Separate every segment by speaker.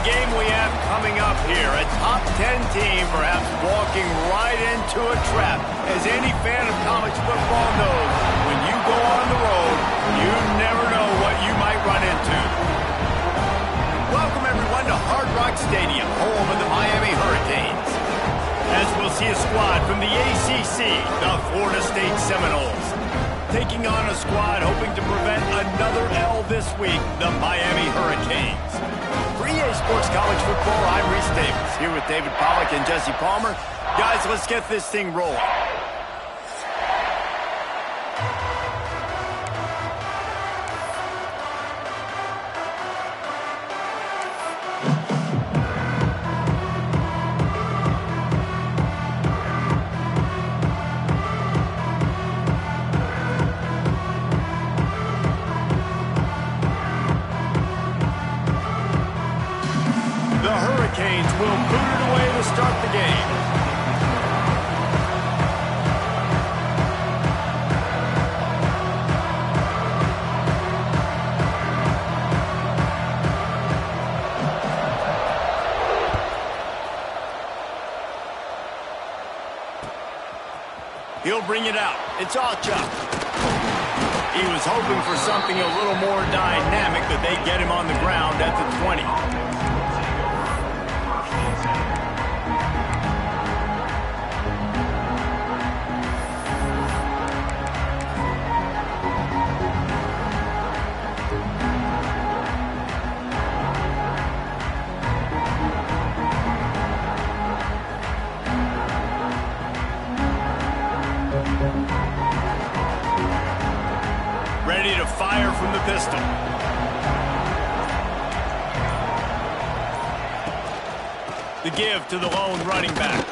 Speaker 1: game we have coming up here. A top 10 team perhaps walking right into a trap. As any fan of college football knows, when you go on the road, you never know what you might run into. Welcome, everyone, to Hard Rock Stadium, home of the Miami Hurricanes. As we'll see a squad from the ACC, the Florida State Seminoles, taking on a squad hoping to prevent another L this week, the Miami Hurricanes. For EA Sports College Football, I'm Reese Davis, here with David Pollack and Jesse Palmer. Guys, let's get this thing rolling. The Hurricanes will boot it away to start the game. He'll bring it out. It's Chuck. He was hoping for something a little more dynamic, but they get him on the ground at the 20. Ready to fire from the pistol. The give to the lone running back.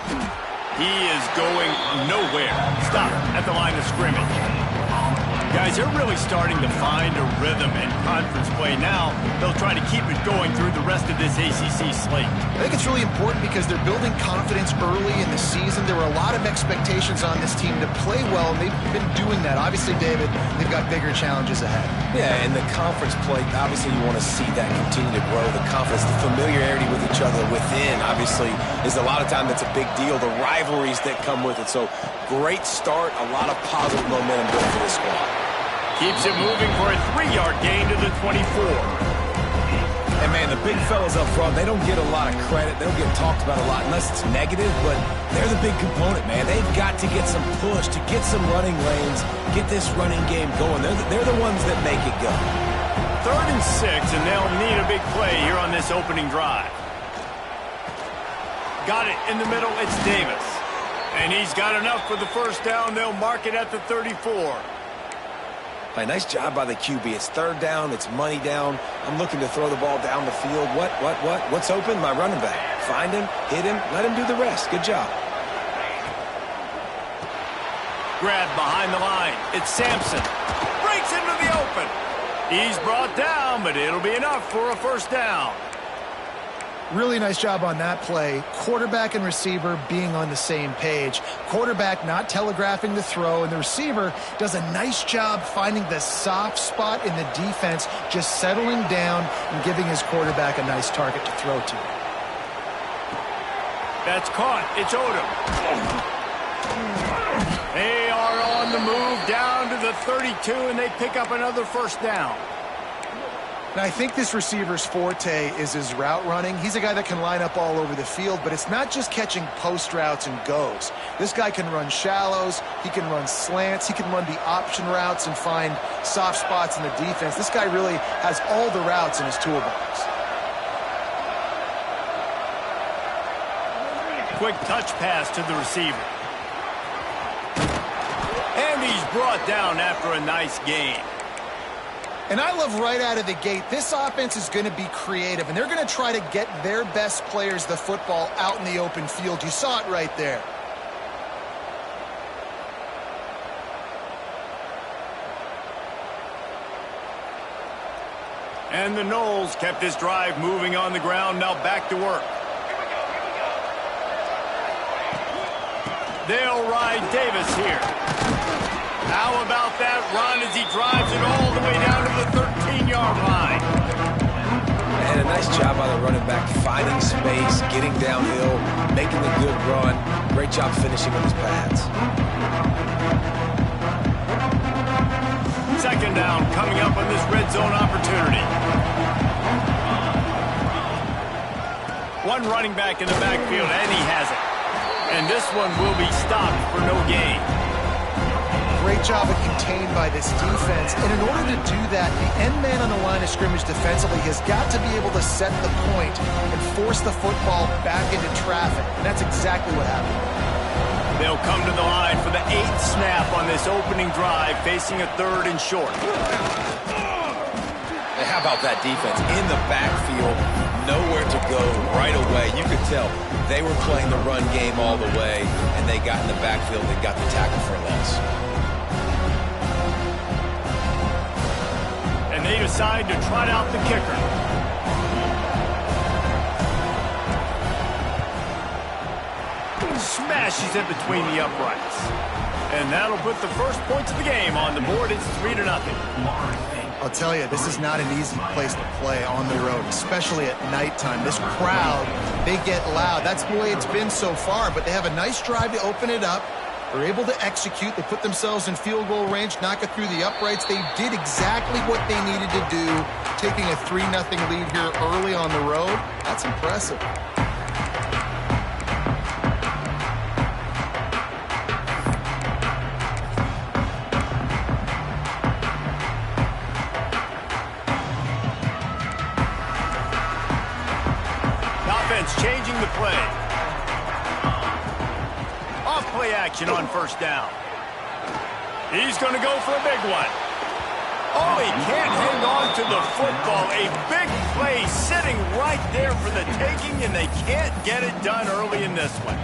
Speaker 1: He is going nowhere. Stop at the line of scrimmage. Guys, they're really starting to find a rhythm in conference play now. They'll try to keep it going through the rest of this ACC slate.
Speaker 2: I think it's really important because they're building confidence early in the season. There were a lot of expectations on this team to play well, and they've been doing that. Obviously, David, they've got bigger challenges ahead.
Speaker 3: Yeah, and the conference play, obviously you want to see that continue to grow. The confidence, the familiarity with each other within, obviously, is a lot of time that's a big deal. The rivalries that come with it. So, great start, a lot of positive momentum built for this squad.
Speaker 1: Keeps it moving for a 3-yard gain to the 24.
Speaker 3: And, man, the big fellas up front, they don't get a lot of credit. They don't get talked about a lot unless it's negative, but they're the big component, man. They've got to get some push, to get some running lanes, get this running game going. They're the ones that make it go.
Speaker 1: 3rd and 6, and they'll need a big play here on this opening drive. Got it in the middle. It's Davis. And he's got enough for the first down. They'll mark it at the 34.
Speaker 3: Hey, nice job by the QB. It's 3rd down. It's money down. I'm looking to throw the ball down the field. What's open? My running back. Find him, hit him, let him do the rest. Good job.
Speaker 1: Grab behind the line. It's Sampson. Breaks into the open. He's brought down, but it'll be enough for a first down.
Speaker 2: Really nice job on that play. Quarterback and receiver being on the same page. Quarterback not telegraphing the throw, and the receiver does a nice job finding the soft spot in the defense, just settling down and giving his quarterback a nice target to throw to.
Speaker 1: That's caught. It's Odom. They are on the move down to the 32, and they pick up another first down.
Speaker 2: Now, I think this receiver's forte is his route running. He's a guy that can line up all over the field, but it's not just catching post routes and goes. This guy can run shallows, he can run slants, he can run the option routes and find soft spots in the defense. This guy really has all the routes in his toolbox.
Speaker 1: Quick touch pass to the receiver. And he's brought down after a nice gain.
Speaker 2: And I love right out of the gate, this offense is going to be creative, and they're going to try to get their best players the football out in the open field. You saw it right there.
Speaker 1: And the Noles kept this drive moving on the ground, now back to work. They'll ride Davis here. How about that run as he drives it all the way down to the 13-yard line?
Speaker 3: And Nice job by the running back, finding space, getting downhill, making the good run. Great job finishing with his pads.
Speaker 1: Second down coming up on this red zone opportunity. One running back in the backfield, and he has it. And this one will be stopped for no gain.
Speaker 2: Great job of contained by this defense. And in order to do that, the end man on the line of scrimmage defensively has got to be able to set the point and force the football back into traffic. And that's exactly what happened.
Speaker 1: They'll come to the line for the 8th snap on this opening drive, facing a 3rd and short.
Speaker 3: And how about that defense? In the backfield, nowhere to go right away. You could tell they were playing the run game all the way, and they got in the backfield and got the tackle for a loss.
Speaker 1: And they decide to trot out the kicker. Smashes it between the uprights. And that'll put the first points of the game on the board. It's 3-0.
Speaker 2: I'll tell you, this is not an easy place to play on the road, especially at nighttime. This crowd, they get loud. That's the way it's been so far, but they have a nice drive to open it up. They're able to execute. They put themselves in field goal range, knock it through the uprights. They did exactly what they needed to do, taking a 3-0 lead here early on the road. That's impressive.
Speaker 1: Changing the play. Off play action on first down. He's going to go for a big one. Oh, he can't hang on to the football. A big play sitting right there for the taking, and they can't get it done early in this one.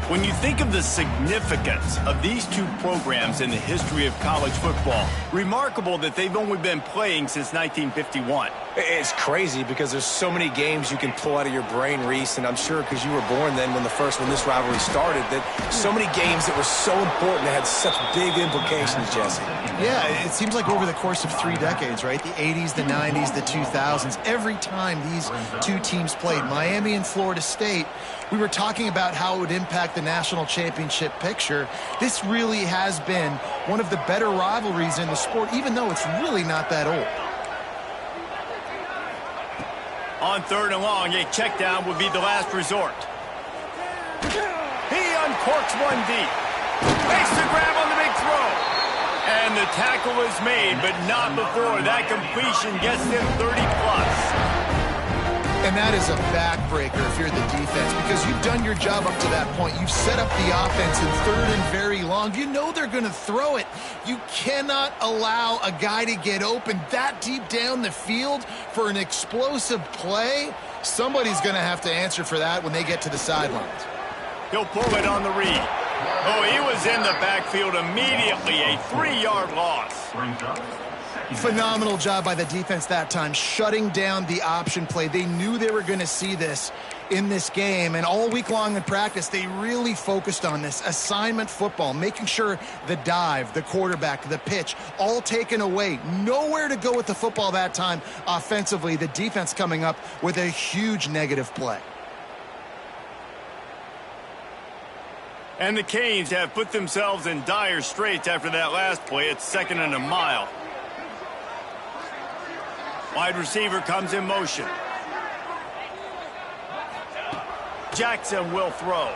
Speaker 1: When you think of the significance of these two programs in the history of college football, remarkable that they've only been playing since 1951.
Speaker 3: It's crazy because there's so many games you can pull out of your brain, Reese, and I'm sure because you were born then when this rivalry started, that so many games that were so important that had such big implications, Jesse.
Speaker 2: Yeah, it seems like over the course of 3 decades, right? The 80s, the 90s, the 2000s, every time these two teams played, Miami and Florida State, we were talking about how it would impact the national championship picture. This really has been one of the better rivalries in the sport, even though it's really not that old.
Speaker 1: On 3rd and long, a check down would be the last resort. He uncorks one deep. Makes the grab on the big throw. And the tackle is made, but not before that completion gets them 30+.
Speaker 2: And that is a backbreaker if you're the defense, because you've done your job up to that point. You've set up the offense in 3rd and very long. You know they're going to throw it. You cannot allow a guy to get open that deep down the field for an explosive play. Somebody's going to have to answer for that when they get to the sidelines.
Speaker 1: He'll pull it on the read. Oh, he was in the backfield immediately. A 3-yard loss.
Speaker 2: Phenomenal job by the defense that time, shutting down the option play. They knew they were going to see this in this game, and all week long in practice, they really focused on this assignment football, making sure the dive, the quarterback, the pitch, all taken away. Nowhere to go with the football that time offensively. The defense coming up with a huge negative play.
Speaker 1: And the Canes have put themselves in dire straits after that last play. It's 2nd and a mile. Wide receiver comes in motion. Jackson will throw.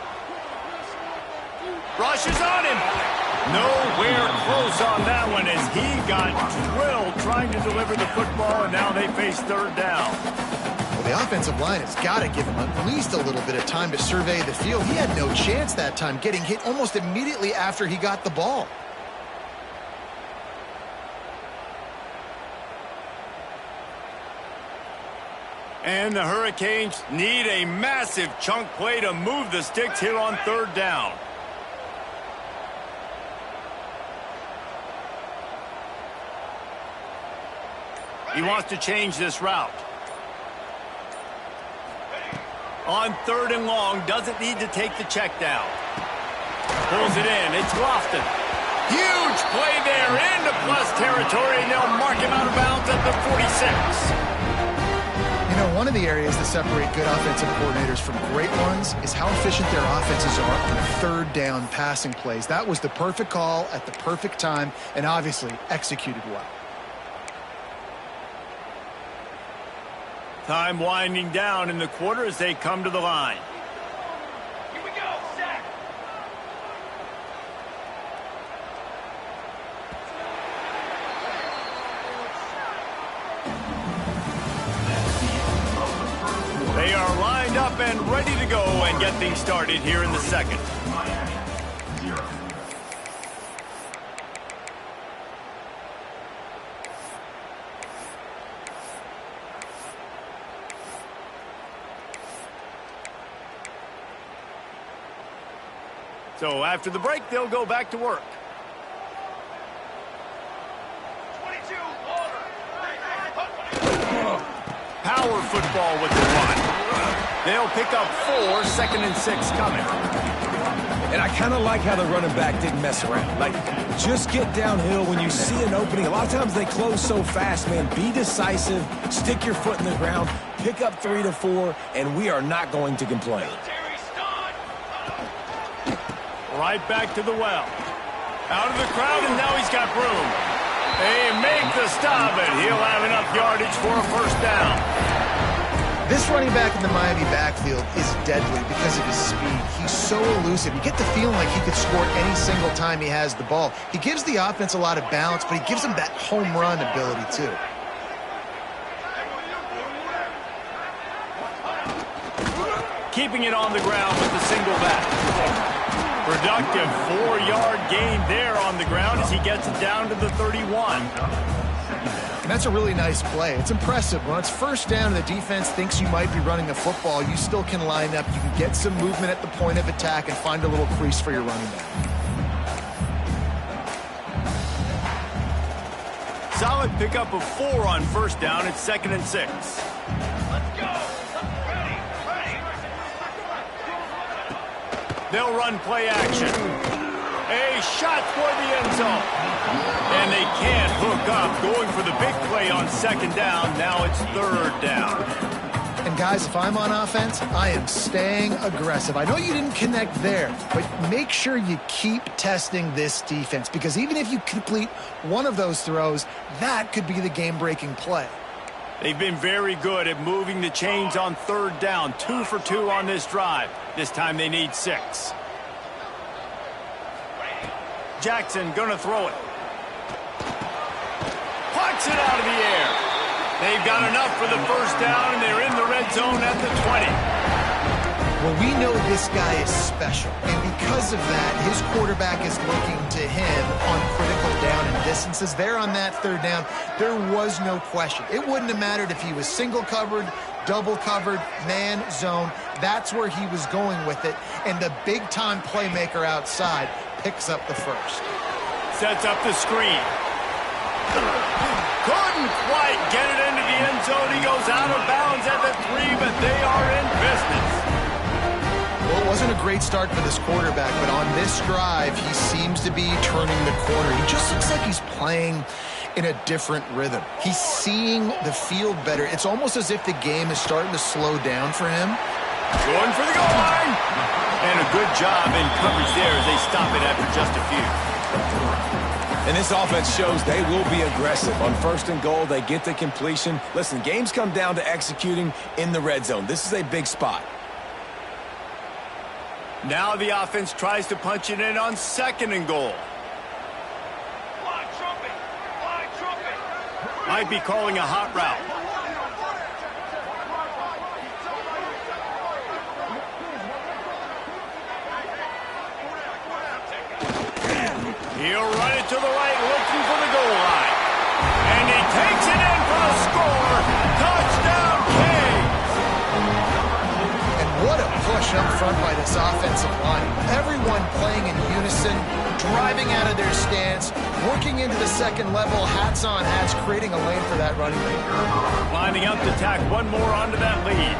Speaker 1: Rushes on him. Nowhere close on that one as he got drilled trying to deliver the football, and now they face 3rd down.
Speaker 2: Well, the offensive line has got to give him at least a little bit of time to survey the field. He had no chance that time, getting hit almost immediately after he got the ball.
Speaker 1: And the Hurricanes need a massive chunk play to move the sticks here on 3rd down. He wants to change this route. On 3rd and long, doesn't need to take the check down. Pulls it in. It's Lofton. Huge play there into plus territory, and they'll mark him out of bounds at the 46.
Speaker 2: You know, One of the areas that separate good offensive coordinators from great ones is how efficient their offenses are on third down passing plays. That was the perfect call at the perfect time and obviously executed well.
Speaker 1: Time winding down in the quarter as they come to the line.
Speaker 4: Here we go, set.
Speaker 1: They are lined up and ready to go and get things started here in the second. So after the break, they'll go back to work.
Speaker 4: 22, order.
Speaker 1: Power football with the run. They'll pick up 4, 2nd and 6 coming.
Speaker 3: And I kind of like how the running back didn't mess around. Like, just get downhill when you see an opening. A lot of times they close so fast, man. Be decisive, stick your foot in the ground, pick up 3 to 4, and we are not going to complain.
Speaker 1: Right back to the well. Out of the crowd, and now he's got room. They make the stop, and he'll have enough yardage for a first down.
Speaker 2: This running back in the Miami backfield is deadly because of his speed. He's so elusive. You get the feeling like he could score any single time he has the ball. He gives the offense a lot of balance, but he gives them that home run ability, too.
Speaker 1: Keeping it on the ground with the single back. Productive 4-yard gain there on the ground as he gets it down to the 31.
Speaker 2: And that's a really nice play. It's impressive. When it's first down and the defense thinks you might be running the football, you still can line up. You can get some movement at the point of attack and find a little crease for your running back.
Speaker 1: Solid pickup of 4 on first down. It's 2nd and 6.
Speaker 4: Let's go. Ready.
Speaker 1: They'll run play action. A shot toward the end zone. And they can't hook up. Going for the big play on 2nd down. Now it's 3rd down.
Speaker 2: And guys, if I'm on offense, I am staying aggressive. I know you didn't connect there, but make sure you keep testing this defense, because even if you complete one of those throws, that could be the game-breaking play.
Speaker 1: They've been very good at moving the chains on 3rd down. 2 for 2 on this drive. This time they need 6. Jackson gonna throw it. Pucks it out of the air. They've got enough for the first down, and they're in the red zone at the 20.
Speaker 2: Well, we know this guy is special, and because of that, his quarterback is looking to him on critical down and distances. There on that 3rd down, there was no question. It wouldn't have mattered if he was single covered, double covered, man, zone. That's where he was going with it, and the big-time playmaker outside picks up the first.
Speaker 1: Sets up the screen. Couldn't quite get it into the end zone. He goes out of bounds at the 3, but they are in business.
Speaker 2: Well, it wasn't a great start for this quarterback, but on this drive, he seems to be turning the corner. He just looks like he's playing in a different rhythm. He's seeing the field better. It's almost as if the game is starting to slow down for him.
Speaker 1: Going for the goal line. And a good job in coverage there as they stop it after just a few.
Speaker 3: And this offense shows they will be aggressive. On 1st and goal, they get the completion. Listen, games come down to executing in the red zone. This is a big spot.
Speaker 1: Now the offense tries to punch it in on 2nd and goal.
Speaker 4: Fly trumpet. Fly trumpet.
Speaker 1: Might be calling a hot route. He'll run it to the right, looking for the goal line. And he takes it in for the score. Touchdown, Kings!
Speaker 2: And what a push up front by this offensive line. Everyone playing in unison, driving out of their stance, working into the 2nd level, hats on hats, creating a lane for that running back.
Speaker 1: Lining up to tack one more onto that lead.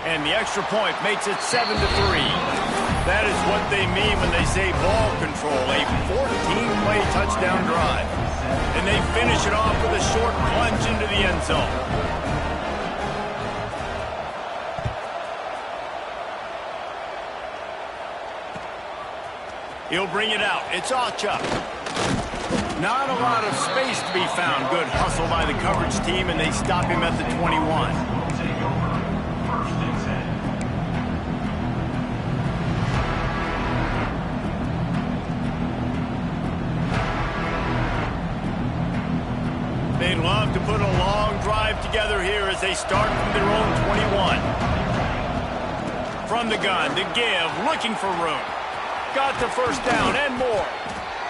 Speaker 1: And the extra point makes it 7-3. That is what they mean when they say ball control. A 14-play touchdown drive. And they finish it off with a short plunge into the end zone. He'll bring it out. It's Ocha. Not a lot of space to be found. Good hustle by the coverage team, and they stop him at the 21. They'd love to put a long drive together here as they start from their own 21. From the gun, to give, looking for room. Got the first down and more.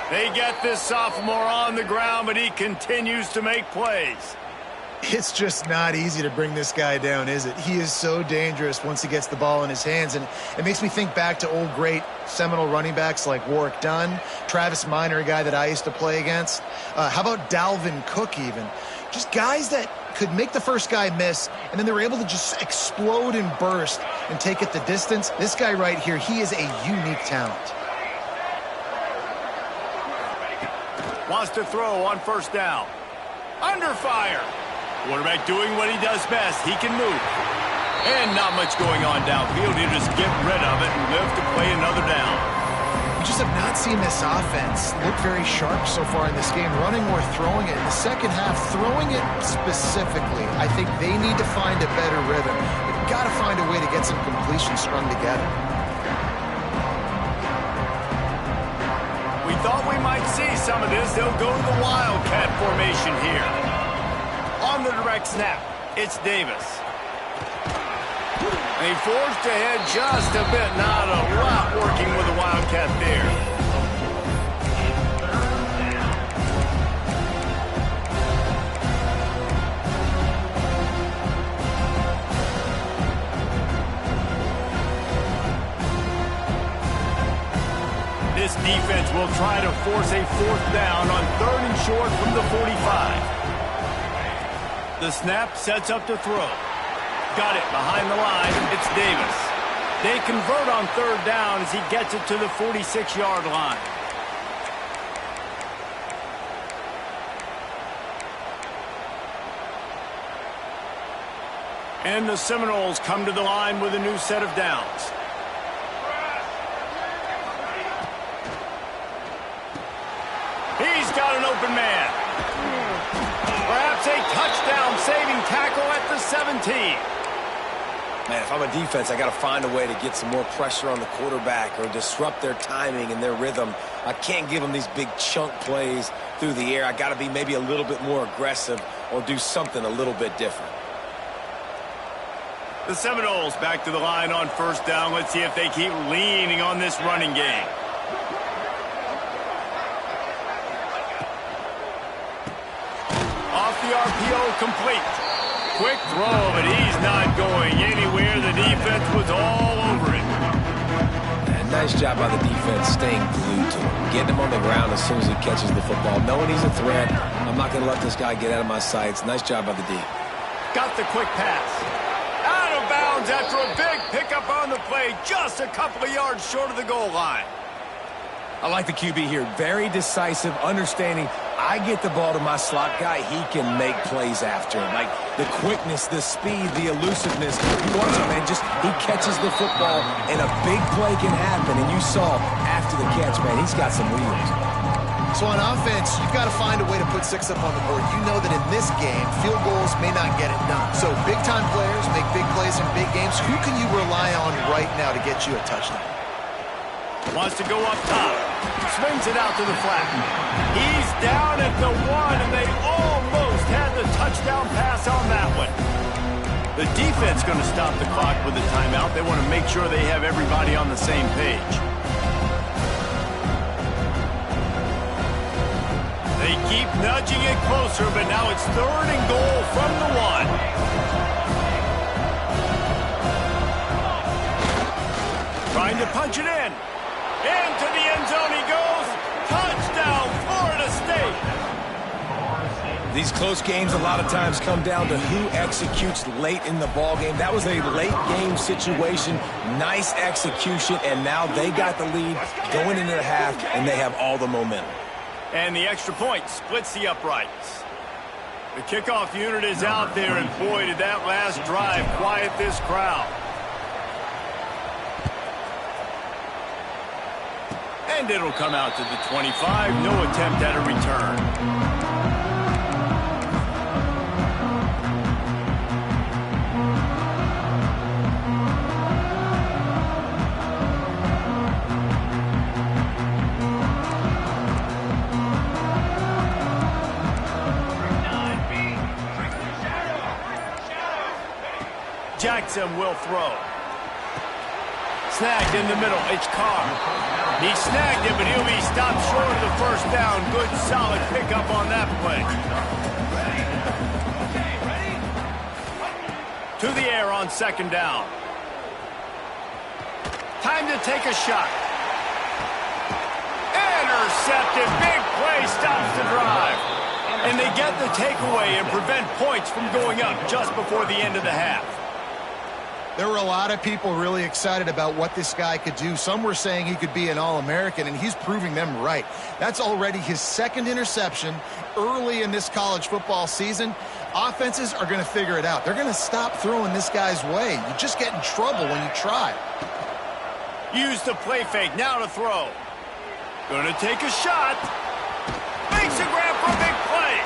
Speaker 1: They get this sophomore on the ground, but he continues to make plays.
Speaker 2: It's just not easy to bring this guy down, is it? He is so dangerous once he gets the ball in his hands, and it makes me think back to old great Seminole running backs like Warwick Dunn, Travis Minor, a guy that I used to play against. How about Dalvin Cook even? Just guys that could make the first guy miss, and then they were able to just explode and burst and take it the distance. This guy right here, he is a unique talent.
Speaker 1: Wants to throw on first down. Under fire. Quarterback doing what he does best. He can move. And not much going on downfield. He'll just get rid of it and live to play another down.
Speaker 2: We just have not seen this offense look very sharp so far in this game, running or throwing it. In the second half, throwing it specifically, I think they need to find a better rhythm. They've got to find a way to get some completions strung together.
Speaker 1: We thought we might see some of this. They'll go to the Wildcat formation here. On the direct snap, it's Davis. They forced ahead just a bit. Not a lot working with the Wildcat there. This defense will try to force a fourth down on 3rd and short from the 45. The snap sets up to throw. Got it behind the line. It's Davis. They convert on 3rd down as he gets it to the 46-yard line. And the Seminoles come to the line with a new set of downs. He's got an open man. Perhaps a touchdown-saving tackle at the 17.
Speaker 3: Man, if I'm a defense, I got to find a way to get some more pressure on the quarterback or disrupt their timing and their rhythm. I can't give them these big chunk plays through the air. I got to be maybe a little bit more aggressive or do something a little bit different.
Speaker 1: The Seminoles back to the line on 1st down. Let's see if they keep leaning on this running game. Off the RPO, complete. Quick throw, but he's not going anywhere. The defense was all over it.
Speaker 3: And nice job by the defense staying glued to him. Getting him on the ground as soon as he catches the football. Knowing he's a threat, I'm not going to let this guy get out of my sights. Nice job by the D.
Speaker 1: Got the quick pass. Out of bounds after a big pickup on the play. Just a couple of yards short of the goal line.
Speaker 3: I like the QB here. Very decisive, understanding. I get the ball to my slot guy, he can make plays after him. Like the quickness, the speed, the elusiveness. You watch him, man, just he catches the football and a big play can happen. And you saw after the catch, man, he's got some wheels.
Speaker 2: So on offense, you've got to find a way to put 6 up on the board. You know that in this game, field goals may not get it done. So big-time players make big plays in big games. Who can you rely on right now to get you a touchdown?
Speaker 1: Wants to go up top. Swings it out to the flat. He's down at the 1, and they almost had the touchdown pass on that one. The defense going to stop the clock with a timeout. They want to make sure they have everybody on the same page. They keep nudging it closer, but now it's 3rd and goal from the 1. Trying to punch it in. Into the end zone he goes. Touchdown, Florida State.
Speaker 3: These close games a lot of times come down to who executes late in the ball game. That was a late game situation. Nice execution, and now they got the lead going into the half, and they have all the momentum.
Speaker 1: And the extra point splits the uprights. The kickoff unit is out there, and boy, did that last drive quiet this crowd. And it'll come out to the 25. No attempt at a return. Jackson will throw. Snagged in the middle. It's Carr. He snagged it, but he'll be stopped short of the first down. Good, solid pickup on that play. To the air on second down. Time to take a shot. Intercepted. Big play stops the drive. And they get the takeaway and prevent points from going up just before the end of the half.
Speaker 2: There were a lot of people really excited about what this guy could do. Some were saying he could be an All-American, and he's proving them right. That's already his second interception early in this college football season. Offenses are going to figure it out. They're going to stop throwing this guy's way. You just get in trouble when you try.
Speaker 1: Use the play fake. Now to throw. Going to take a shot. Makes a grab for a big play.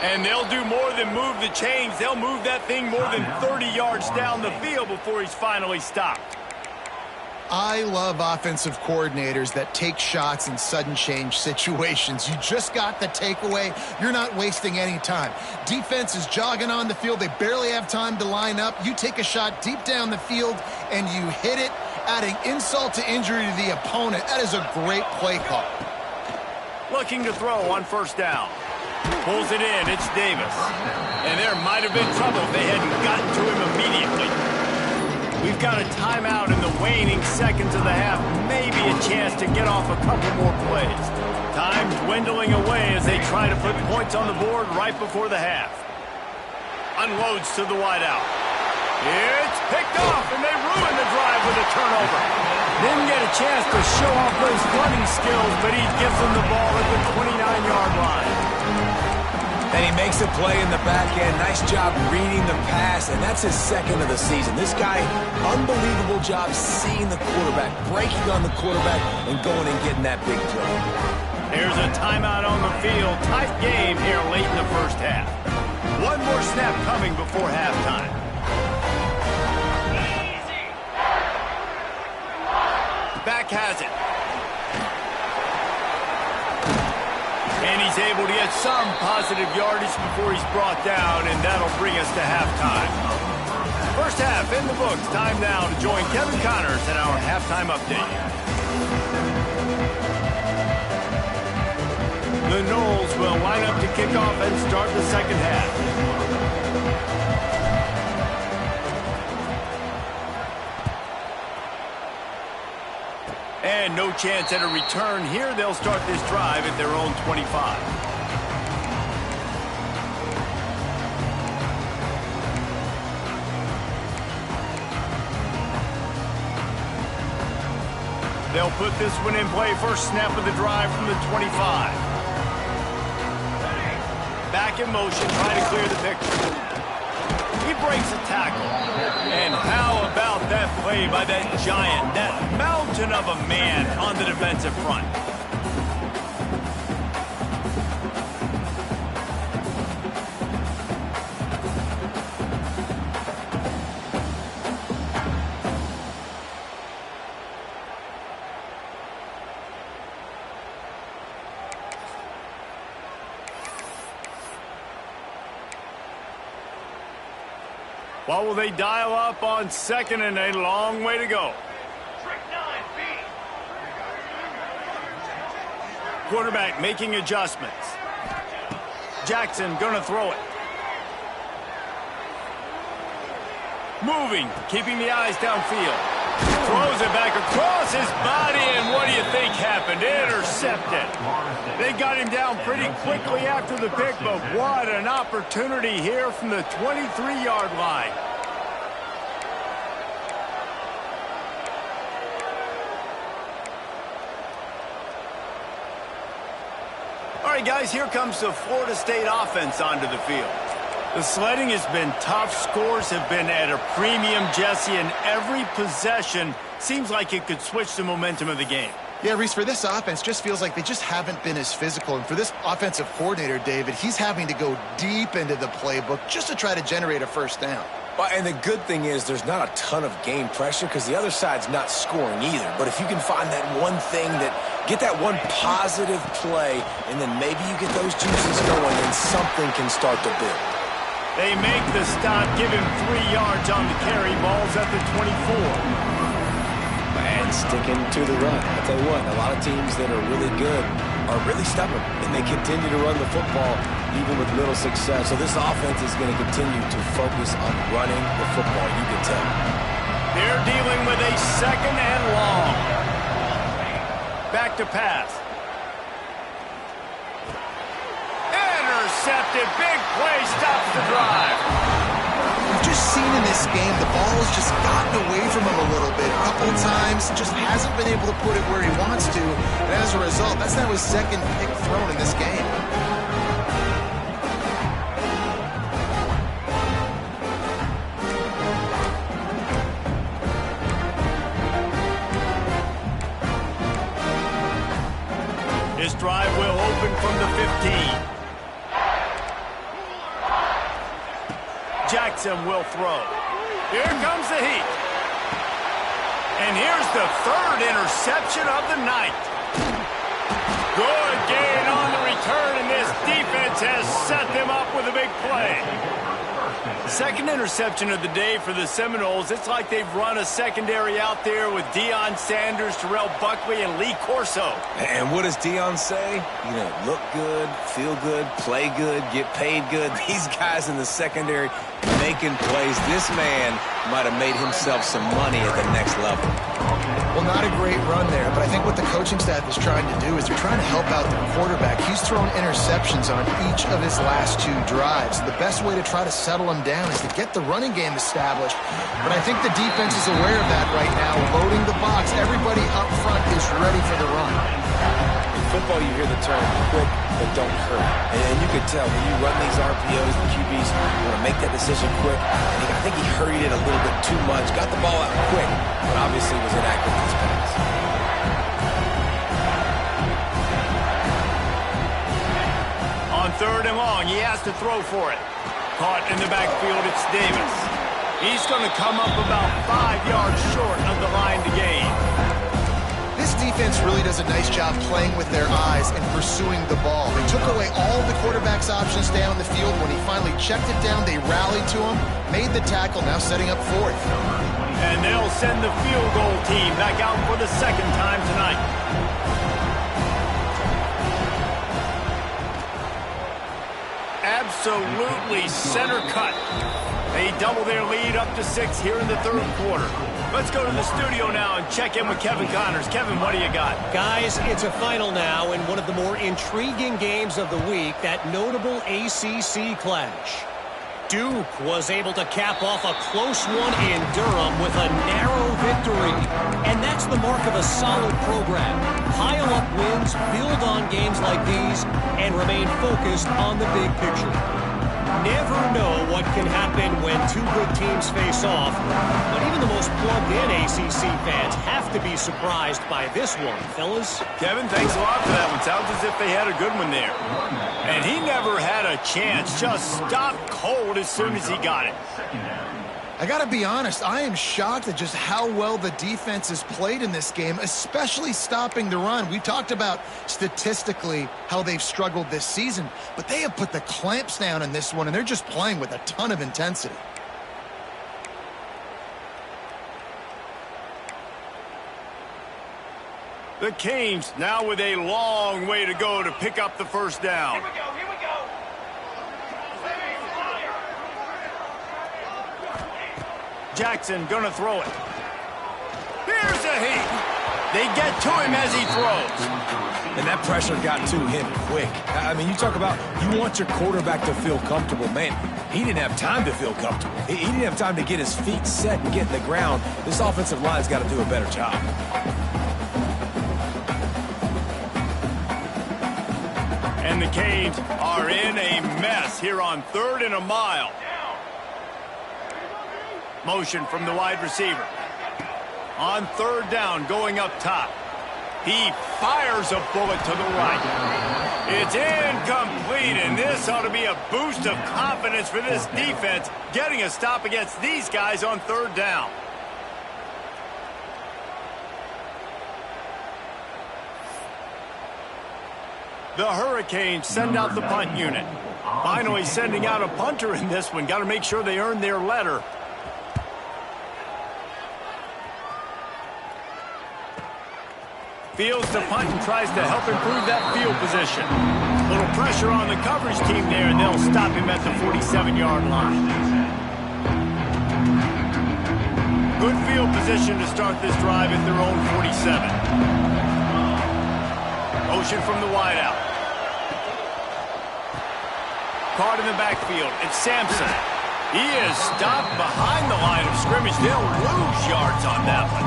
Speaker 1: And they'll do more than move the chains. They'll move that thing more than 30 yards down the field before he's finally stopped.
Speaker 2: I love offensive coordinators that take shots in sudden change situations. You just got the takeaway. You're not wasting any time. Defense is jogging on the field. They barely have time to line up. You take a shot deep down the field, and you hit it, adding insult to injury to the opponent. That is a great play call.
Speaker 1: Looking to throw on first down. Pulls it in. It's Davis. And there might have been trouble if they hadn't gotten to him immediately. We've got a timeout in the waning seconds of the half. Maybe a chance to get off a couple more plays. Time dwindling away as they try to put points on the board right before the half. Unloads to the wideout. It's picked off, and they ruin the drive with a turnover. Didn't get a chance to show off those running skills, but he gives them the ball at the 29-yard line.
Speaker 3: And he makes a play in the back end. Nice job reading the pass, and that's his second of the season. This guy, unbelievable job seeing the quarterback, breaking on the quarterback, and going and getting that big play.
Speaker 1: There's a timeout on the field. Tight game here late in the first half. One more snap coming before halftime. Back has it. And he's able to get some positive yardage before he's brought down, and that'll bring us to halftime. First half in the books. Time now to join Kevin Connors in our halftime update. The Noles will line up to kick off and start the second half. And no chance at a return here. They'll start this drive at their own 25. They'll put this one in play. First snap of the drive from the 25. Back in motion, trying to clear the picture. He breaks a tackle. And how about that play by that giant, that mountain of a man on the defensive front? What will they dial up on second, and a long way to go? Quarterback making adjustments. Jackson gonna throw it. Moving, keeping the eyes downfield. Throws it back across his body, and what do you think happened? Intercepted. They got him down pretty quickly after the pick, but what an opportunity here from the 23-yard line. right, guys, here comes the Florida State offense onto the field. The sledding has been tough. Scores have been at a premium, Jesse, and every possession seems like it could switch the momentum of the game.
Speaker 2: Yeah, Reese, for this offense, just feels like they just haven't been as physical. And for this offensive coordinator, David, he's having to go deep into the playbook just to try to generate a first down.
Speaker 3: Well, and the good thing is there's not a ton of game pressure because the other side's not scoring either. But if you can find that one thing get that one positive play, and then maybe you get those juices going and something can start to build.
Speaker 1: They make the stop, give him 3 yards on the carry. Ball's at the 24.
Speaker 3: And sticking to the run. I'll tell you what, a lot of teams that are really good are really stubborn, and they continue to run the football even with little success. So this offense is going to continue to focus on running the football, you can tell.
Speaker 1: They're dealing with a 2nd and long. Back to pass. Intercepted. Big play stops the drive.
Speaker 2: We've just seen in this game the ball has just gotten away from him a little bit. A couple of times, just hasn't been able to put it where he wants to. And as a result, that's now his 2nd pick thrown in this game.
Speaker 1: This drive will open from the 15. Jackson will throw. Here comes the heat. And here's the 3rd interception of the night. Good gain on the return, and this defense has set them up with a big play. 2nd interception of the day for the Seminoles. It's like they've run a secondary out there with Deion Sanders, Terrell Buckley, and Lee Corso.
Speaker 3: And what does Deion say? You know, look good, feel good, play good, get paid good. These guys in the secondary making plays. This man might have made himself some money at the next level.
Speaker 2: Well, not a great run there, but I think what the coaching staff is trying to do is they're trying to help out their quarterback. He's thrown interceptions on each of his last 2 drives. The best way to try to settle him down is to get the running game established. But I think the defense is aware of that right now, loading the box. Everybody up front is ready for the run.
Speaker 3: In football, you hear the term quick but don't hurt. And you can tell when you run these RPOs, the QBs want to make that decision quick. And I think he hurried it a little bit too much, got the ball out quick, but obviously was inaccurate in his pass.
Speaker 1: On 3rd and long, he has to throw for it. Caught in the backfield, it's Davis. He's going to come up about 5 yards short of the line to gain.
Speaker 2: This defense really does a nice job playing with their eyes and pursuing the ball. They took away all the quarterback's options down the field. When he finally checked it down, they rallied to him, made the tackle, now setting up 4th.
Speaker 1: And they'll send the field goal team back out for the 2nd time tonight. Absolutely center cut. They double their lead up to 6 here in the 3rd quarter. Let's go to the studio now and check in with Kevin Connors. Kevin, what do you got?
Speaker 5: Guys, it's a final now in one of the more intriguing games of the week, that notable ACC clash. Duke was able to cap off a close one in Durham with a narrow victory. And that's the mark of a solid program. Pile up wins, build on games like these, and remain focused on the big picture. Never know what can happen when 2 good teams face off, but even the most plugged-in ACC fans have to be surprised by this one, fellas.
Speaker 1: Kevin, thanks a lot for that one. Sounds as if they had a good one there. And he never had a chance, just stopped cold as soon as he got it.
Speaker 2: I got to be honest, I am shocked at just how well the defense has played in this game, especially stopping the run. We talked about statistically how they've struggled this season, but they have put the clamps down in this one, and they're just playing with a ton of intensity.
Speaker 1: The Canes now with a long way to go to pick up the 1st down.
Speaker 4: Here we go, here we go.
Speaker 1: Jackson gonna throw it. Here's a heat. They get to him as he throws.
Speaker 3: And that pressure got to him quick. I mean, you talk about you want your quarterback to feel comfortable. Man, he didn't have time to feel comfortable. He didn't have time to get his feet set and get in the ground. This offensive line's got to do a better job.
Speaker 1: And the Canes are in a mess here on 3rd and a mile. Motion from the wide receiver. On 3rd down, going up top. He fires a bullet to the right. It's incomplete, and this ought to be a boost of confidence for this defense, getting a stop against these guys on 3rd down. The Hurricanes send out the punt unit. Finally sending out a punter in this one. Got to make sure they earn their letter. Fields the punt and tries to help improve that field position. Little pressure on the coverage team there, and they'll stop him at the 47-yard line. Good field position to start this drive at their own 47. Motion from the wideout. Caught in the backfield. It's Sampson. He is stopped behind the line of scrimmage. They'll lose yards on that one.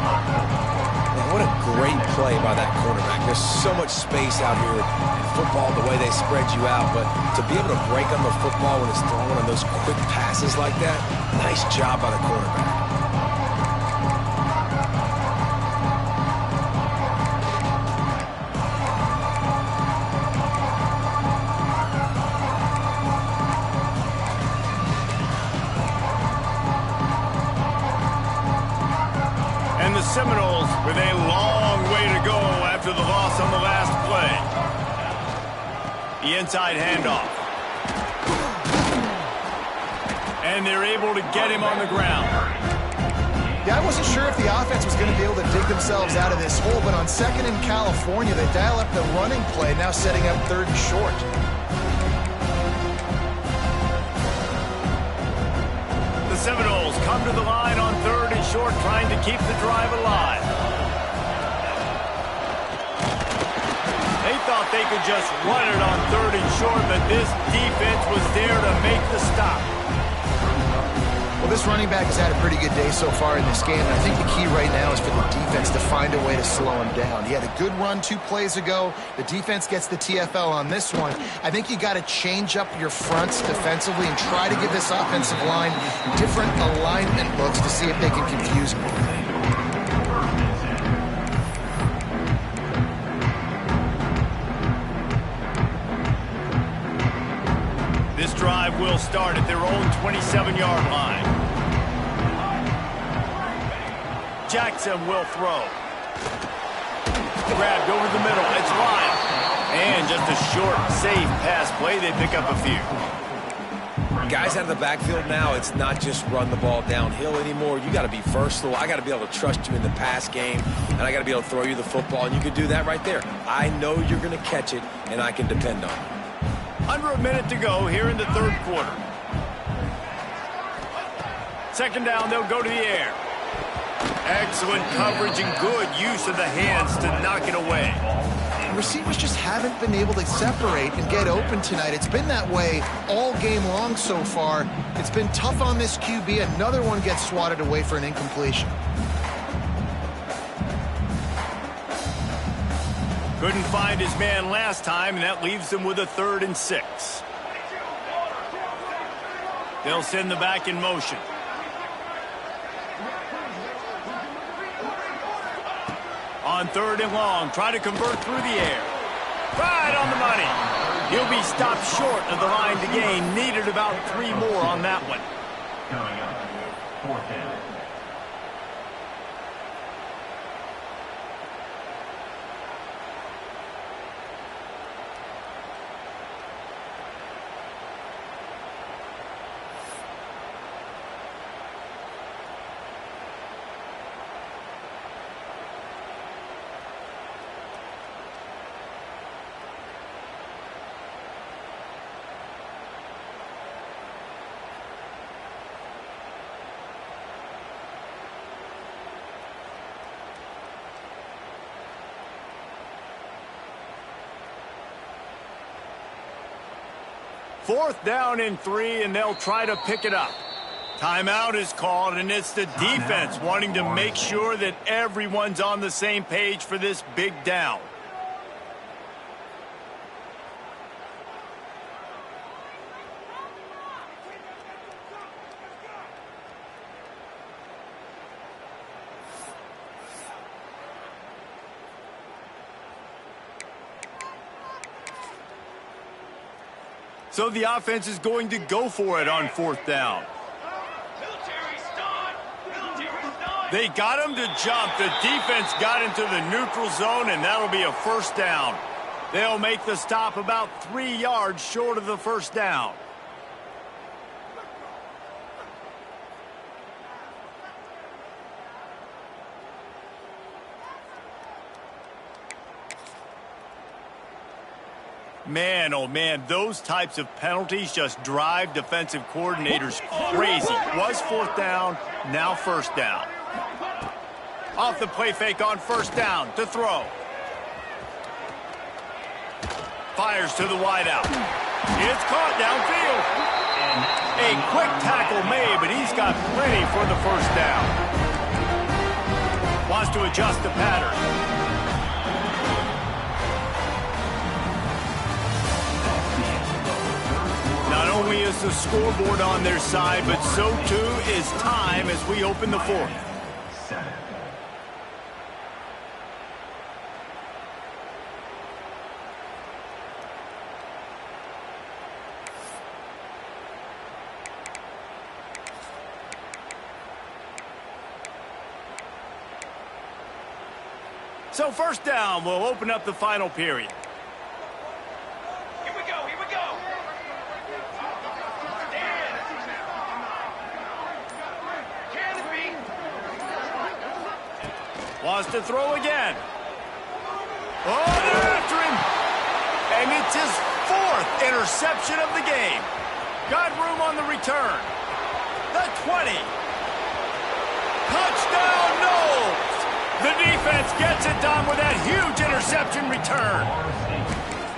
Speaker 3: What a great play by that quarterback. There's so much space out here in football, the way they spread you out. But to be able to break on the football when it's thrown on those quick passes like that, nice job by the quarterback.
Speaker 1: Seminoles with a long way to go after the loss on the last play. The inside handoff. And they're able to get him on the ground.
Speaker 2: Yeah, I wasn't sure if the offense was going to be able to dig themselves out of this hole, but on 2nd in California, they dial up the running play, now setting up 3rd and short.
Speaker 1: The Seminoles come to the line on 3rd and short, trying to keep the drive alive. They thought they could just run it on 3rd and short, but this defense was there to make the stop.
Speaker 2: Well, this running back has had a pretty good day so far in this game, and I think the key right now is for the defense to find a way to slow him down. He had a good run 2 plays ago. The defense gets the TFL on this one. I think you got to change up your fronts defensively and try to give this offensive line different alignment looks to see if they can confuse him.
Speaker 1: This drive will start at their own 27-yard line. Jackson will throw. Grabbed over the middle. It's Lyle. And just a short, safe pass play. They pick up a few.
Speaker 3: Guys out of the backfield now, it's not just run the ball downhill anymore. You got to be versatile. I got to be able to trust you in the pass game, and I got to be able to throw you the football, and you can do that right there. I know you're going to catch it, and I can depend on it.
Speaker 1: Under a minute to go here in the 3rd quarter. 2nd down, they'll go to the air. Excellent coverage and good use of the hands to knock it away.
Speaker 2: The receivers just haven't been able to separate and get open tonight. It's been that way all game long so far. It's been tough on this QB. Another one gets swatted away for an incompletion.
Speaker 1: Couldn't find his man last time, and that leaves them with a 3rd and 6. They'll send the back in motion. On 3rd and long, try to convert through the air. Right on the money. He'll be stopped short of the line to gain. Needed about 3 more on that one.
Speaker 6: Coming up, 4th down.
Speaker 1: Fourth down and 3, and they'll try to pick it up. Timeout is called, and it's the defense wanting to make sure that everyone's on the same page for this big down. So the offense is going to go for it on 4th down.
Speaker 4: Military's done. Military's done.
Speaker 1: They got him to jump. The defense got into the neutral zone, and that'll be a 1st down. They'll make the stop about 3 yards short of the 1st down. Man, oh man, those types of penalties just drive defensive coordinators crazy. Was 4th down, now 1st down. Off the play fake on 1st down to throw. Fires to the wideout. It's caught downfield. A quick tackle made, but he's got plenty for the 1st down. Wants to adjust the pattern. Not only is the scoreboard on their side, but so too is time as we open the 4th. So 1st down will open up the final period.
Speaker 4: Here we go. Here we go. Stand. Canopy.
Speaker 1: Wants to throw again. Oh, they're after him. And it's his 4th interception of the game. Got room on the return. The 20. Touchdown, Knowles. The defense gets it done with that huge interception return.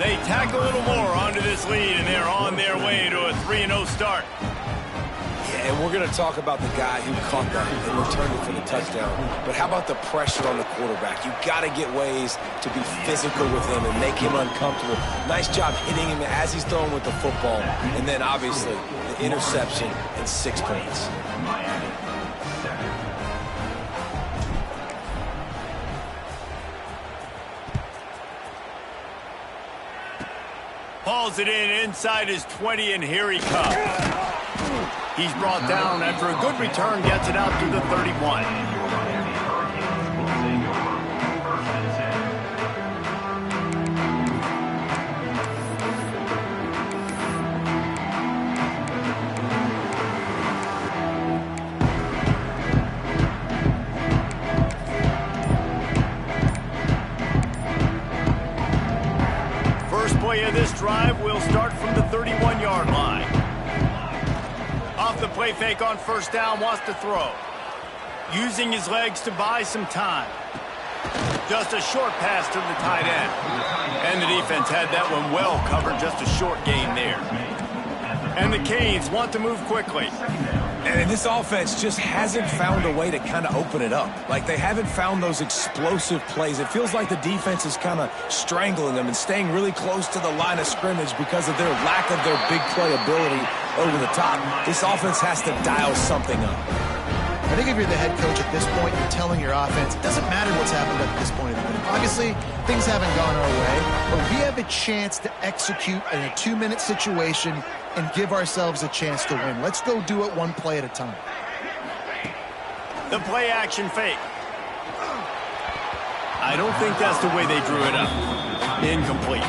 Speaker 1: They tack a little more onto this lead, and they're on their way to a 3-0 start.
Speaker 3: Yeah, and we're going to talk about the guy who caught that and returned it for the touchdown. But how about the pressure on the quarterback? You got to get ways to be physical with him and make him uncomfortable. Nice job hitting him as he's throwing with the football. And then, obviously, the interception and 6 points.
Speaker 1: Hauls it in inside his 20, and here he comes. He's brought down after a good return, gets it out to the 31. Play of this drive will start from the 31-yard line. Off the play fake on 1st down, wants to throw. Using his legs to buy some time. Just a short pass to the tight end. And the defense had that one well covered, just a short gain there. And the Canes want to move quickly.
Speaker 3: And this offense just hasn't found a way to kind of open it up. Like, they haven't found those explosive plays. It feels like the defense is kind of strangling them and staying really close to the line of scrimmage because of their lack of their big play ability over the top. This offense has to dial something up.
Speaker 2: I think if you're the head coach at this point, you're telling your offense, it doesn't matter what's happened up to this point in the game. Obviously, things haven't gone our way, but we have a chance to execute in a 2-minute situation and give ourselves a chance to win. Let's go do it one play at a time.
Speaker 1: The play action fake. I don't think that's the way they drew it up. Incomplete.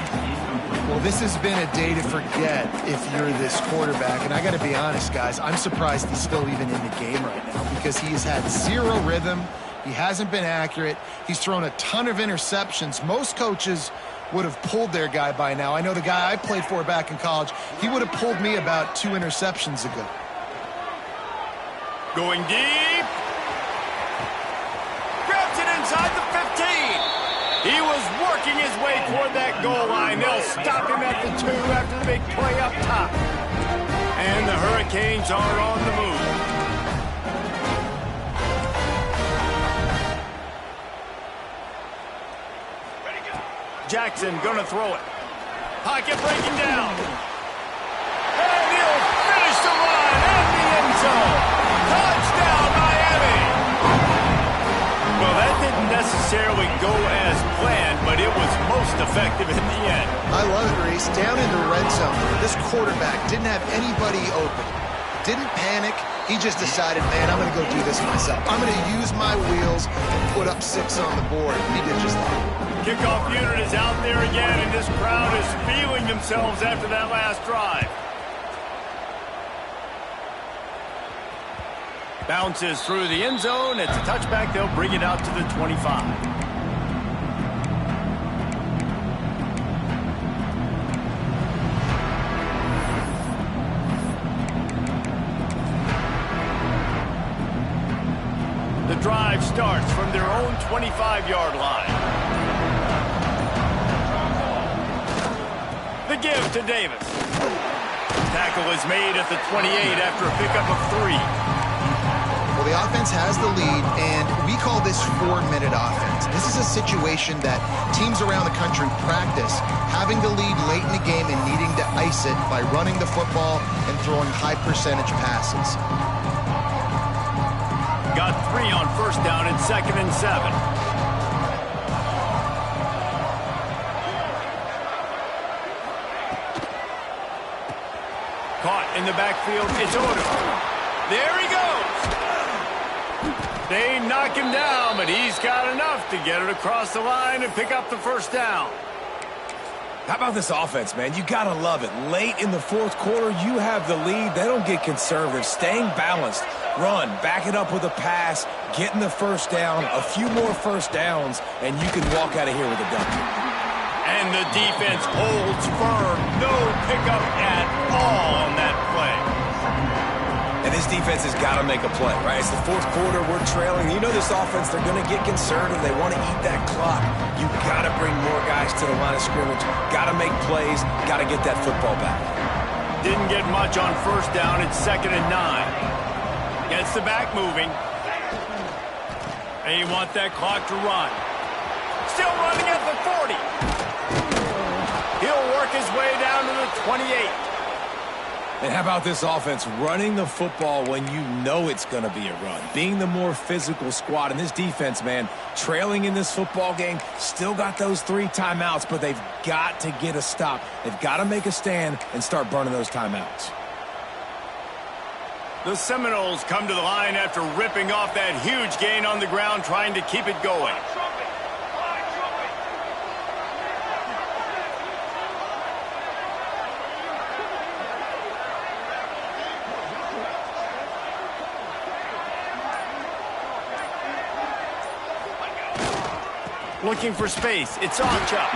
Speaker 2: Well, this has been a day to forget if you're this quarterback. And I got to be honest, guys, I'm surprised he's still even in the game right now because he has had zero rhythm. He hasn't been accurate. He's thrown a ton of interceptions. Most coaches would have pulled their guy by now. I know the guy I played for back in college, he would have pulled me about 2 interceptions ago.
Speaker 1: Going deep. Grabs it inside the 15. He was working his way toward that goal line. They'll stop him at the 2 after the big play up top. And the Hurricanes are on the move. Jackson gonna throw it. Pocket breaking down. And he'll finish the run at the end zone. Touchdown, Miami. Well, that didn't necessarily go as planned, but it was most effective in the end.
Speaker 2: I love it, Reese. Down in the red zone, this quarterback didn't have anybody open. Didn't panic. He just decided, man, I'm going to go do this myself. I'm going to use my wheels and put up 6 on the board. He did just that.
Speaker 1: Kickoff unit is out there again, and this crowd is feeling themselves after that last drive. Bounces through the end zone. It's a touchback. They'll bring it out to the 25. The drive starts from their own 25-yard line. The give to Davis. Tackle is made at the 28 after a pickup of 3.
Speaker 2: Well, the offense has the lead, and we call this 4-minute offense. This is a situation that teams around the country practice, having the lead late in the game and needing to ice it by running the football and throwing high-percentage passes.
Speaker 1: Got 3 on first down and 2nd and 7. Caught in the backfield. It's Odo. There he goes. They knock him down, but he's got enough to get it across the line and pick up the first down.
Speaker 3: How about this offense, man? You got to love it. Late in the fourth quarter, you have the lead. They don't get conservative. Staying balanced. Run, back it up with a pass, getting the first down, a few more first downs, and you can walk out of here with a W.
Speaker 1: And the defense holds firm. No pickup at all on that play.
Speaker 3: And this defense has got to make a play, right? It's the fourth quarter. We're trailing. You know this offense, they're going to get conservative. They want to eat that clock. You got to bring more guys to the line of scrimmage. Got to make plays. Got to get that football back.
Speaker 1: Didn't get much on first down. It's 2nd and 9. Gets the back moving. They want that clock to run. Still running at the 40. He'll work his way down to the 28.
Speaker 3: And how about this offense running the football when you know it's going to be a run? Being the more physical squad. And this defense, man, trailing in this football game, still got those 3 timeouts, but they've got to get a stop. They've got to make a stand and start burning those timeouts.
Speaker 1: The Seminoles come to the line after ripping off that huge gain on the ground, trying to keep it going. Looking for space. It's Archup.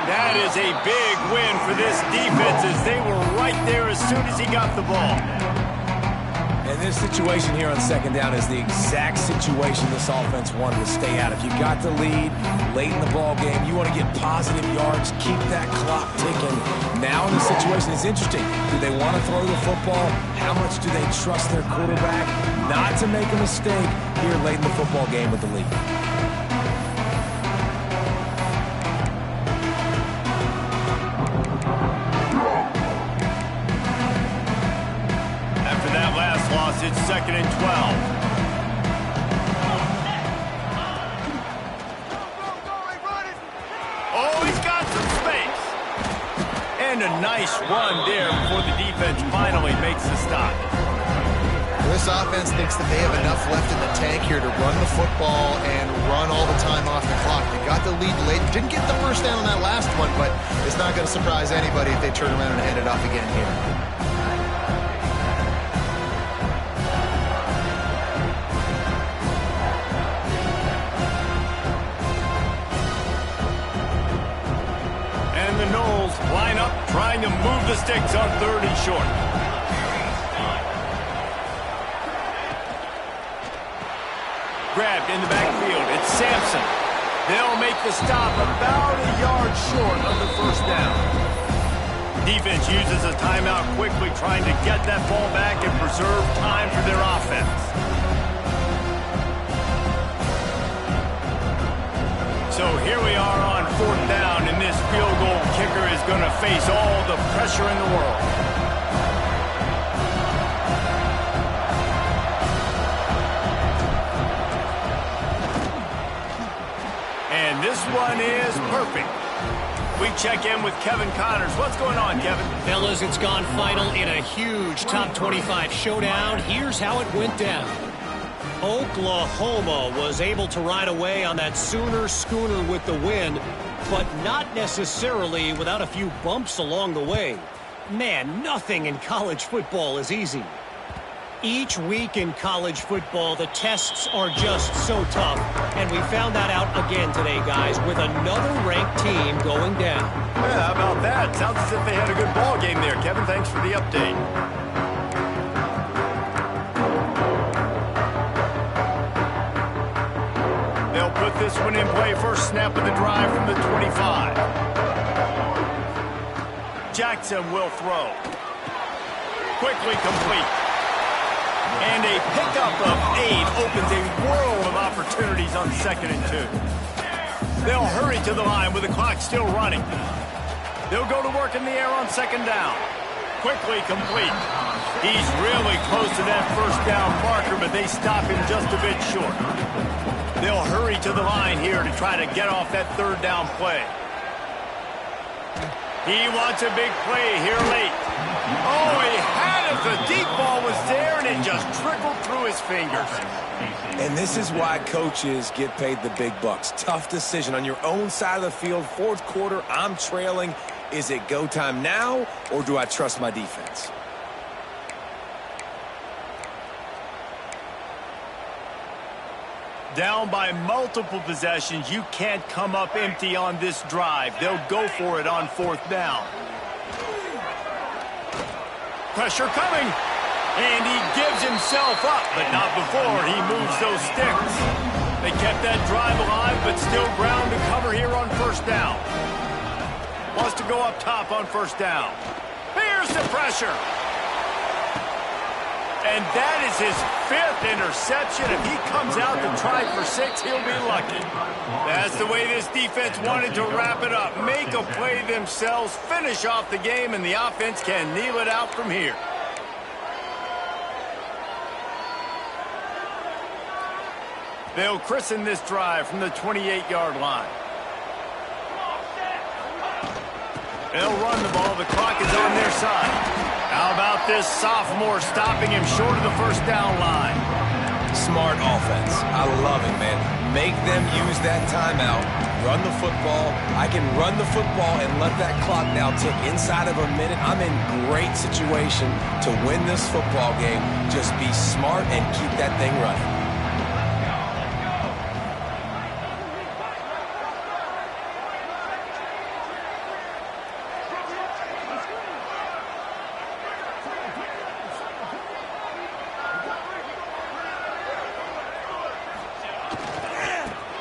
Speaker 1: That is a big win for this defense, as they were right there as soon as he got the ball.
Speaker 3: And this situation here on 2nd down is the exact situation this offense wanted to stay out. If you got the lead late in the ball game, you want to get positive yards, keep that clock ticking. Now in the situation, it's interesting. Do they want to throw the football? How much do they trust their quarterback not to make a mistake here late in the football game with the lead?
Speaker 1: It's 2nd and 12. Oh, he's got some space. And a nice run there before the defense finally makes the stop.
Speaker 2: This offense thinks that they have enough left in the tank here to run the football and run all the time off the clock. They got the lead late. Didn't get the first down on that last one, but it's not going to surprise anybody if they turn around and hand it off again here.
Speaker 1: Line up, trying to move the sticks on 3rd and short. Grabbed in the backfield. It's Sampson. They'll make the stop about a yard short of the first down. Defense uses a timeout quickly, trying to get that ball back and preserve time for their offense. So here we are on 4th down, and this field goal kicker is going to face all the pressure in the world. And this one is perfect. We check in with Kevin Connors. What's going on, Kevin?
Speaker 5: Fellas, it's gone final in a huge top 25 showdown. Here's how it went down. Oklahoma was able to ride away on that Sooner schooner with the win, but not necessarily without a few bumps along the way. Man, nothing in college football is easy. Each week in college football, the tests are just so tough, and we found that out again today, guys, with another ranked team going down.
Speaker 1: Yeah, how about that? Sounds as if they had a good ball game there, Kevin. Thanks for the update. They'll put this one in play. First snap of the drive from the 25. Jackson will throw. Quickly complete. And a pickup of 8 opens a world of opportunities on 2nd and 2. They'll hurry to the line with the clock still running. They'll go to work in the air on 2nd down. Quickly complete. He's really close to that first down marker, but they stop him just a bit short. They'll hurry to the line here to try to get off that 3rd down play. He wants a big play here late. Oh, he had it. The deep ball was there, and it just trickled through his fingers.
Speaker 3: And this is why coaches get paid the big bucks. Tough decision on your own side of the field. 4th quarter, I'm trailing. Is it go time now, or do I trust my defense?
Speaker 1: Down by multiple possessions, you can't come up empty on this drive. They'll go for it on 4th down. Pressure coming, and he gives himself up, but not before he moves those sticks. They kept that drive alive, but still ground to cover here on 1st down. Wants to go up top on 1st down. Here's the pressure. And that is his 5th interception. If he comes out to try for 6, he'll be lucky. That's the way this defense wanted to wrap it up. Make a play themselves, finish off the game, and the offense can kneel it out from here. They'll christen this drive from the 28-yard line. They'll run the ball. The clock is on their side. How about this sophomore stopping him short of the 1st down line?
Speaker 3: Smart offense. I love it, man. Make them use that timeout. Run the football. I can run the football and let that clock now tick inside of a minute. I'm in great situation to win this football game. Just be smart and keep that thing running.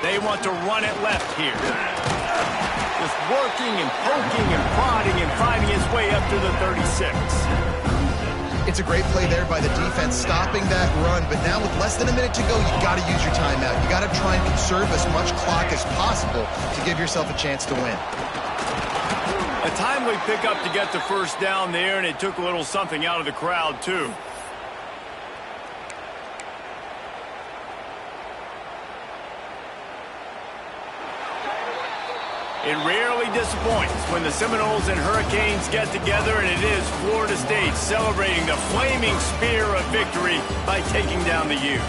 Speaker 1: They want to run it left here. Just working and poking and prodding and finding his way up to the 36.
Speaker 2: It's a great play there by the defense, stopping that run. But now with less than a minute to go, you've got to use your timeout. You've got to try and conserve as much clock as possible to give yourself a chance to win.
Speaker 1: A timely pickup to get the 1st down there, and it took a little something out of the crowd, too. It rarely disappoints when the Seminoles and Hurricanes get together, and it is Florida State celebrating the flaming spear of victory by taking down the U.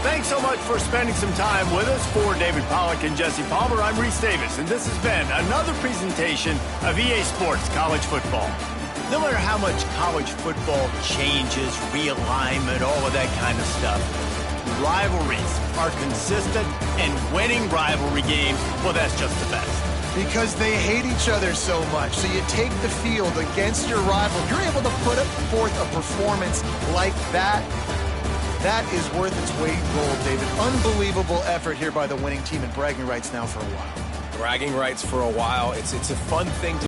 Speaker 1: Thanks so much for spending some time with us. For David Pollack and Jesse Palmer, I'm Reese Davis, and this has been another presentation of EA Sports College Football. No matter how much college football changes, realignment, all of that kind of stuff, rivalries are consistent, and winning rivalry games, well, that's just the best.
Speaker 2: Because they hate each other so much. So you take the field against your rival. You're able to put forth a performance like that. That is worth its weight in gold, David. Unbelievable effort here by the winning team, and bragging rights now for a while.
Speaker 3: Bragging rights for a while. It's a fun thing to